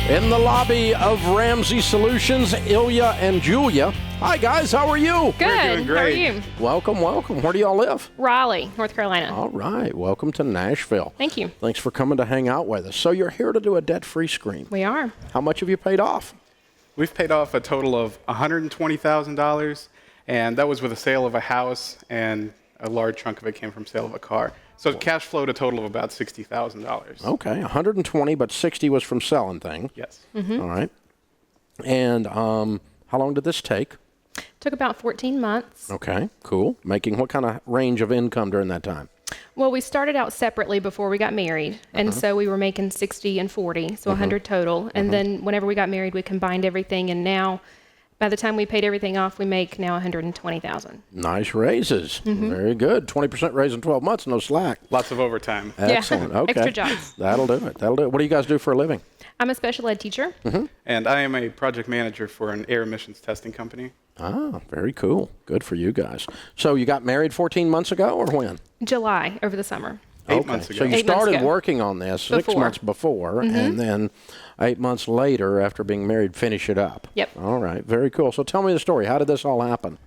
In the lobby of Ramsey Solutions, Ilya and Julia. Hi, guys. How are you? Good. We're doing great. How are you? Welcome, welcome. Where do y'all live? Raleigh, North Carolina. All right. Welcome to Nashville. Thank you. Thanks for coming to hang out with us. So you're here to do a debt-free scream. We are. How much have you paid off? We've paid off a total of $120,000, and that was with a sale of a house, and a large chunk of it came from sale of a car. So cash flowed a total of about $60,000. Okay, 120, but 60 was from selling things. Yes. Mm-hmm. All right. And how long did this take? Took about 14 months. Okay, cool. Making what kind of range of income during that time? Well, we started out separately before we got married, and so we were making 60 and 40, so 100 total. And then whenever we got married, we combined everything, and now, by the time we paid everything off, we make now 120,000. Nice raises. Very good. 20% raise in 12 months, no slack. Lots of overtime. Excellent. Yeah. Okay. Extra jobs. That'll do it. That'll do it. What do you guys do for a living? I'm a special ed teacher. And I am a project manager for an air emissions testing company. Ah, very cool. Good for you guys. So you got married 14 months ago or when? July, over the summer. 8 months ago. So you 8 months started ago. working on this 6 Before. months before, and then 8 months later, after being married, finish it up. Yep. All right. Very cool. So tell me the story. How did this all happen?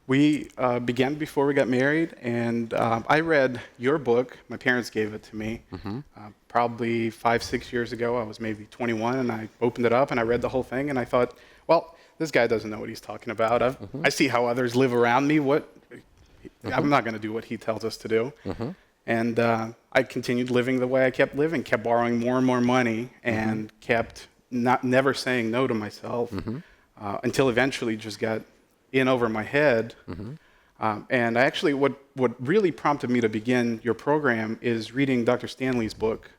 We began before we got married, and I read your book. My parents gave it to me probably 5-6 years ago. I was maybe 21, and I opened it up, and I read the whole thing, and I thought, well, this guy doesn't know what he's talking about. I see how others live around me. I'm not going to do what he tells us to do. And I continued living the way I kept living, kept borrowing more and more money, and kept never saying no to myself until eventually just got in over my head. And I actually, what really prompted me to begin your program is reading Dr. Stanley's book,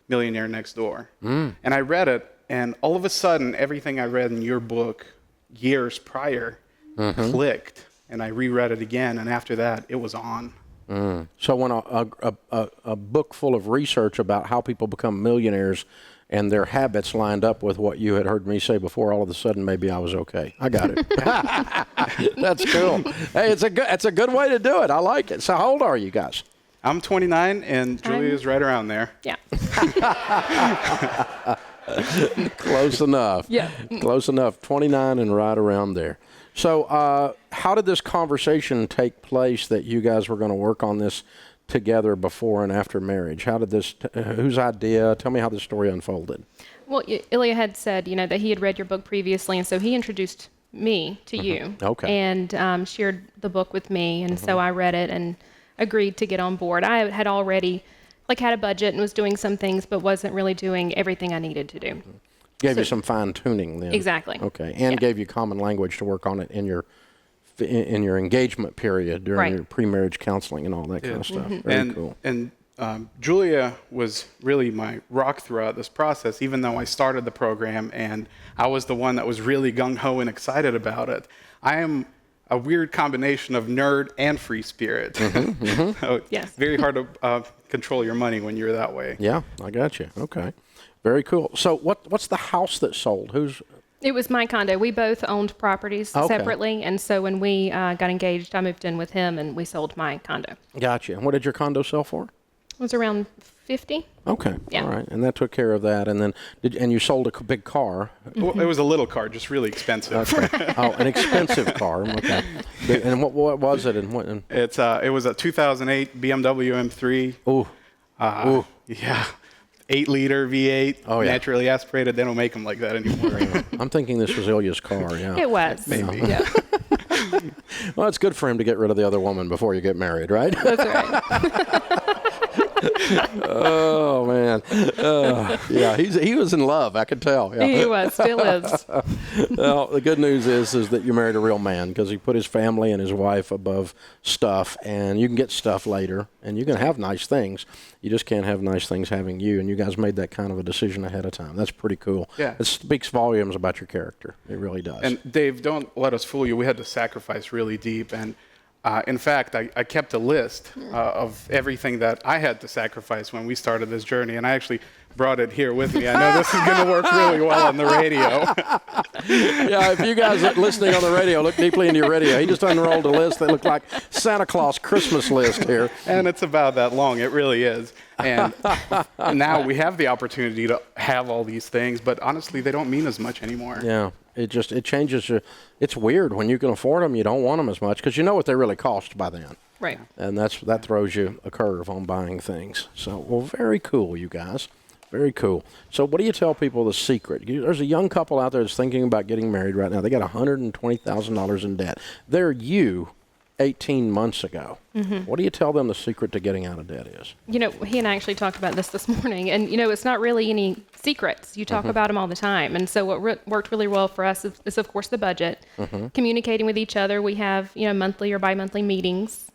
Millionaire Next Door. And I read it, and all of a sudden, everything I read in your book years prior clicked, and I reread it again, and after that, it was on. So when a book full of research about how people become millionaires and their habits lined up with what you had heard me say before, all of a sudden maybe I was okay. I got it. That's cool. Hey, it's a good way to do it. I like it. So how old are you guys? I'm 29, and Julia's right around there. Yeah. Close enough. Yeah. Close enough. 29 and right around there. So how did this conversation take place that you guys were going to work on this together before and after marriage? How did this, whose idea? Tell me how this story unfolded. Well, Ilya had said, that he had read your book previously, and so he introduced me to you. Okay. And shared the book with me, and so I read it and agreed to get on board. I had already had a budget and was doing some things, but wasn't really doing everything I needed to do. Gave you some fine tuning then. Exactly. Okay, and gave you common language to work on it in your engagement period during your pre-marriage counseling and all that kind of stuff. Very cool. And Julia was really my rock throughout this process, even though I started the program and I was the one that was really gung-ho and excited about it. I am a weird combination of nerd and free spirit. So Yes. very hard to control your money when you're that way. Yeah, I got you. Okay, very cool. So what's the house that sold? It was my condo. We both owned properties separately, and so when we got engaged, I moved in with him, and we sold my condo. Gotcha. And what did your condo sell for? It was around 50. Okay. Yeah. All right. And that took care of that. And then and you sold a big car. Well, it was a little car, just really expensive. Okay. Oh, an expensive car. Okay. And what was it? And what? It was a 2008 BMW M3. Ooh. Ooh. Yeah. 8-liter V8, naturally aspirated. They don't make them like that anymore. I'm thinking this was Ilya's car, yeah. It was. Maybe. Yeah. Well, it's good for him to get rid of the other woman before you get married, right? That's right. Oh, man. Yeah, he was in love, I could tell. Yeah. He was, still is. Well, the good news is that you married a real man because he put his family and his wife above stuff, and you can get stuff later, and you can have nice things. You just can't have nice things having you, and you guys made that kind of a decision ahead of time. That's pretty cool. Yeah. It speaks volumes about your character. It really does. And Dave, don't let us fool you. We had to sacrifice really deep, and in fact, I kept a list of everything that I had to sacrifice when we started this journey, and I actually brought it here with me. I know this is going to work really well on the radio. Yeah, if you guys are listening on the radio, look deeply into your radio. He just unrolled a list that looked like Santa Claus Christmas list here. And it's about that long. It really is. And now we have the opportunity to have all these things, but honestly, they don't mean as much anymore. Yeah, it changes you. It's weird when you can afford them, you don't want them as much because you know what they really cost by then. Right. And that throws you a curve on buying things. So, well, very cool, you guys. Very cool. So what do you tell people the secret? There's a young couple out there that's thinking about getting married right now. They got $120,000 in debt. They're you 18 months ago. What do you tell them the secret to getting out of debt is? You know, he and I actually talked about this morning, and, you know, it's not really any secrets. You talk about them all the time. And so what worked really well for us is, of course, the budget, communicating with each other. We have, you know, monthly or bi-monthly meetings.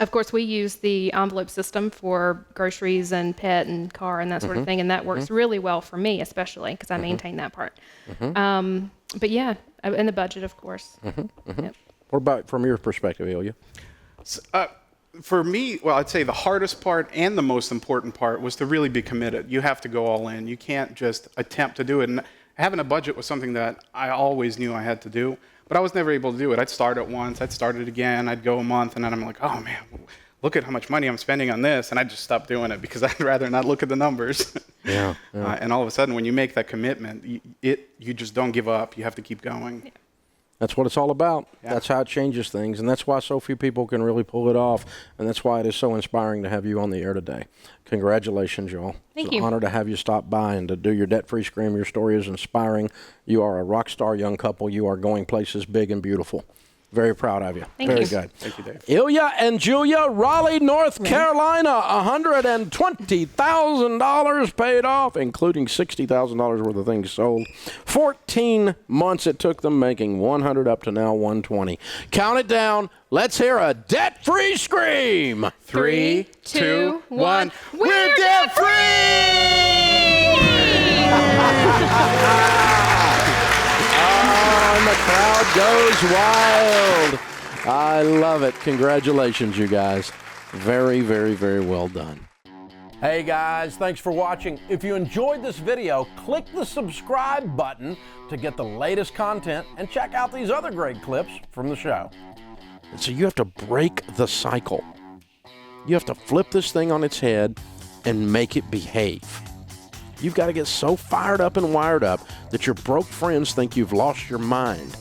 Of course, we use the envelope system for groceries and pet and car and that sort of thing, and that works really well for me, especially because I maintain that part. But yeah, and the budget, of course. Yep. What about from your perspective, Ilya? For me, well, I'd say the hardest part and the most important part was to really be committed. You have to go all in. You can't just attempt to do it. And having a budget was something that I always knew I had to do, but I was never able to do it. I'd start it once, I'd start it again, I'd go a month, and then I'm like, oh man, look at how much money I'm spending on this, and I'd just stop doing it because I'd rather not look at the numbers. Yeah. And all of a sudden, when you make that commitment, you just don't give up. You have to keep going. Yeah. That's what it's all about. Yeah. That's how it changes things, and that's why so few people can really pull it off, and that's why it is so inspiring to have you on the air today. Congratulations, y'all. Thank it's you. an honor to have you stop by and to do your debt-free scream. Your story is inspiring. You are a rock star young couple. You are going places big and beautiful. Very proud of you. Thank Very you. good. Thank you, Dave. Ilya and Julia, Raleigh, North Carolina, $120,000 paid off, including $60,000 worth of things sold. 14 months it took them, making 100 up to now 120. Count it down. Let's hear a debt-free scream. 3, 2, 1. We're and the crowd goes wild. I love it. Congratulations, you guys. Very, very, very well done. Hey guys, thanks for watching. If you enjoyed this video, click the subscribe button to get the latest content and check out these other great clips from the show. So you have to break the cycle. You have to flip this thing on its head and make it behave. You've got to get so fired up and wired up that your broke friends think you've lost your mind.